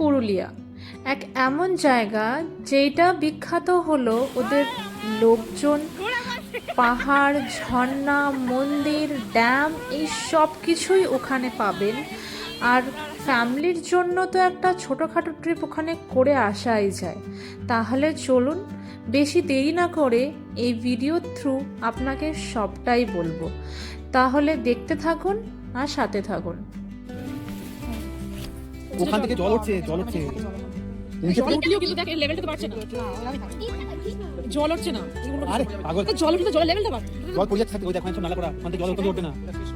পুরুলিয়া এক এমন জায়গা যেটা বিখ্যাত হলো ওদের লোকজন, পাহাড়, ঝর্ণা, মন্দির, ড্যাম, এই সব কিছুই ওখানে পাবেন। আর ফ্যামিলির জন্য তো একটা ছোটোখাটো ট্রিপ ওখানে করে আসাই যায়। তাহলে চলুন, বেশি দেরি না করে এই ভিডিও থ্রু আপনাকে সবটাই বলবো। তাহলে দেখতে থাকুন আর সাথে থাকুন। ওখান থেকে জল উঠছে জল উঠছে কিন্তু দেখ লেভেলটা তো বাড়ছে না, জল উঠছে না। আরে পাগল, জল উঠলে জলের লেভেলটা বাড়ছে। জল পড়ে যাচ্ছে, ওই দেখো সব নালা করা, ওখান থেকে জল উঠতে না,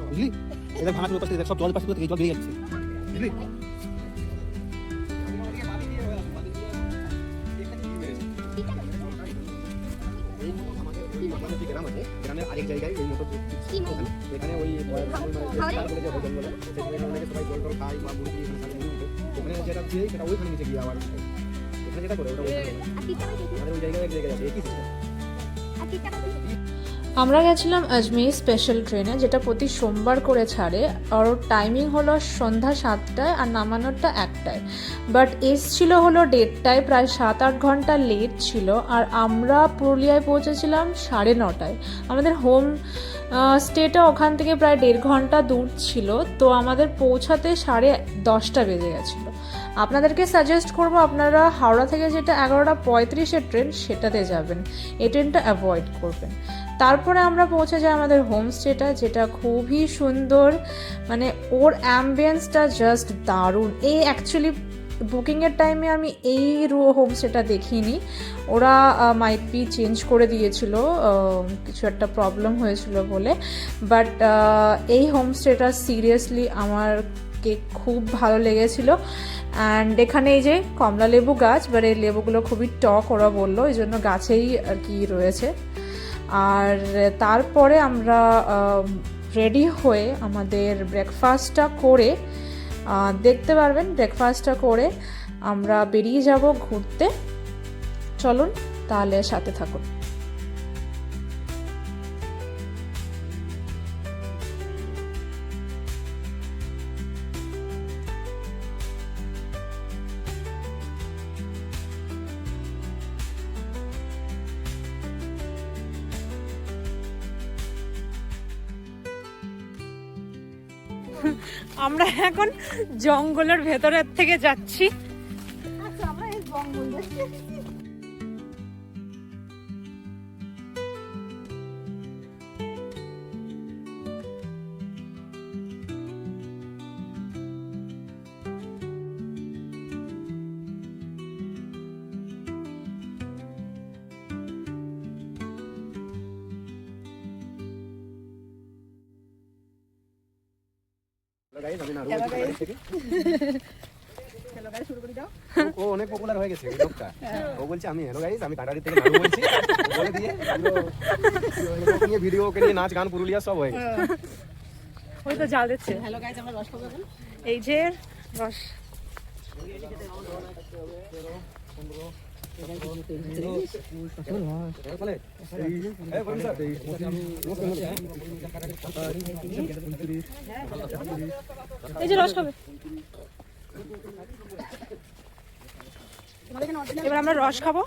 বুঝলি? এটা ভাঙা চলে পাশে সব জল পাশে থেকে জল বেরিয়ে যাচ্ছে, বুঝলি? গ্রাম আছে, গ্রামের আরেক জায়গায় এই মোটর এখানে ওই সবাই জল টল খায় বা মুরগি ওখানে যেটা দিয়ে সেটা ওইখানে নিচে গিয়ে আবার এখানে যেটা করে ওটা ওইখানে ওই জায়গায় এক জায়গায় আছে একই সিস্টেম। আমরা গেছিলাম আজমের স্পেশাল ট্রেনে, যেটা প্রতি সোমবার করে ছাড়ে। আর টাইমিং হলো সন্ধ্যা 7টায় আর নামানোরটা 1টায়। বাট এসছিল হলো 1:30টায়, প্রায় 7-8 ঘন্টা লেট ছিল। আর আমরা পুরুলিয়ায় পৌঁছেছিলাম 9:30টায়। আমাদের হোম স্টেটা ওখান থেকে প্রায় 1.5 ঘন্টা দূর ছিল, তো আমাদের পৌঁছাতে 10:30 বেজে গেছিলো। আপনাদেরকে সাজেস্ট করবো আপনারা হাওড়া থেকে যেটা 11:35-এর ট্রেন সেটাতে যাবেন, এই ট্রেনটা অ্যাভয়েড করবেন। তারপরে আমরা পৌঁছে যাই আমাদের হোমস্টেটা, যেটা খুবই সুন্দর, মানে ওর অ্যাম্বিয়েন্সটা জাস্ট দারুণ। এই অ্যাকচুয়ালি বুকিংয়ের টাইমে আমি এই হোমস্টেটা দেখিনি, ওরা মাইট বি চেঞ্জ করে দিয়েছিল, কিছু একটা প্রবলেম হয়েছিল বলে। বাট এই হোমস্টেটা সিরিয়াসলি আমারকে খুব ভালো লেগেছিল। অ্যান্ড এখানে এই যে কমলা লেবু গাছ, বাট এই লেবুগুলো খুবই টক ওরা বললো, এই জন্য গাছেই আর কি রয়েছে। আর তারপরে আমরা রেডি হয়ে আমাদের ব্রেকফাস্টটা করে, দেখতে পারবেন ব্রেকফাস্টটা করে আমরা বেরিয়ে যাব ঘুরতে। চলুন তাহলে সাথে থাকুন। আমরা এখন জঙ্গলের ভেতরের থেকে যাচ্ছি। আমরা এই জঙ্গল দেখছি। ও অনেক পপুলার হয়ে গেছে লোকটা, ও বলছে আমি হ্যালো গাইস, আমি কাটারি থেকে নাড়ু বলছি, বলে দিয়ে পুরো নিয়ে ভিডিও কে নিয়ে নাচ গান পুরুলিয়া সব হয়ে গেছে। ওই তো জাল দিচ্ছে। হ্যালো গাইস, আমরা রস খাবো এখন। এই যে রস, এই যে রস খাবে। এবার আমরা রস খাবো।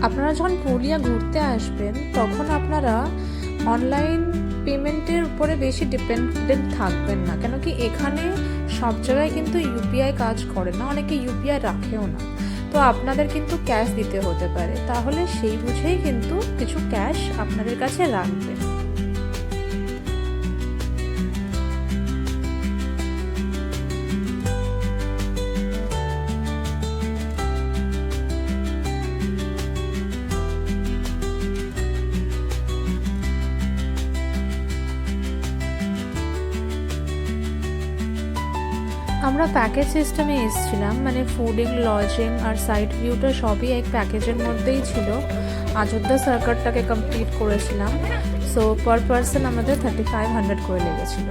আপনারা যখন পুরুলিয়া ঘুরতে আসবেন তখন আপনারা অনলাইন পেমেন্টের উপরে বেশি ডিপেন্ডেন্ট থাকবেন না, কেন কি এখানে সব জায়গায় কিন্তু ইউপিআই কাজ করে না, অনেকে ইউপিআই রাখেও না। তো আপনাদের কিন্তু ক্যাশ দিতে হতে পারে, তাহলে সেই বুঝেই কিন্তু কিছু ক্যাশ আপনাদের কাছে রাখবেন। আমরা প্যাকেজ সিস্টেমে এসেছিলাম, মানে ফুডিং, লজিং আর সাইট ভিউটা সবই এক প্যাকেজের মধ্যেই ছিল। অযোধ্যা সার্কিটটাকে কমপ্লিট করেছিলাম, সো পার পারসন আমাদের 3500 করে লেগেছিল।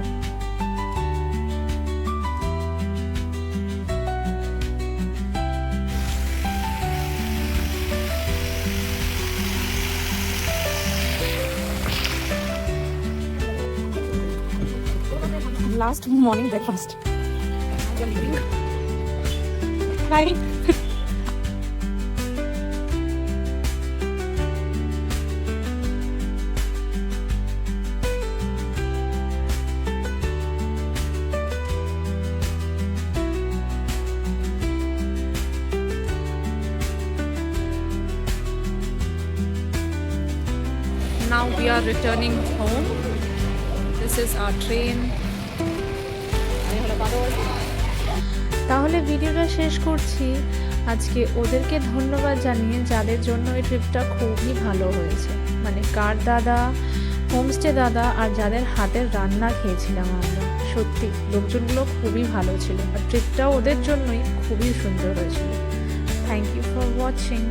Last morning breakfast. Bye. Now we are returning home. This is our train. তাহলে ভিডিওটা শেষ করছি। আজকে ওদেরকে ধন্যবাদ জানিয়ে, যাদের জন্য এই ট্রিপটা খুবই ভালো হয়েছে, মানে কার দাদা, হোমস্টে দাদা আর যাদের হাতের রান্না খেয়েছিলাম আমরা। সত্যি লোকজনগুলো খুবই ভালো ছিল আর ট্রিপটাও ওদের জন্যই খুবই সুন্দর হয়েছিল। Thank you for watching.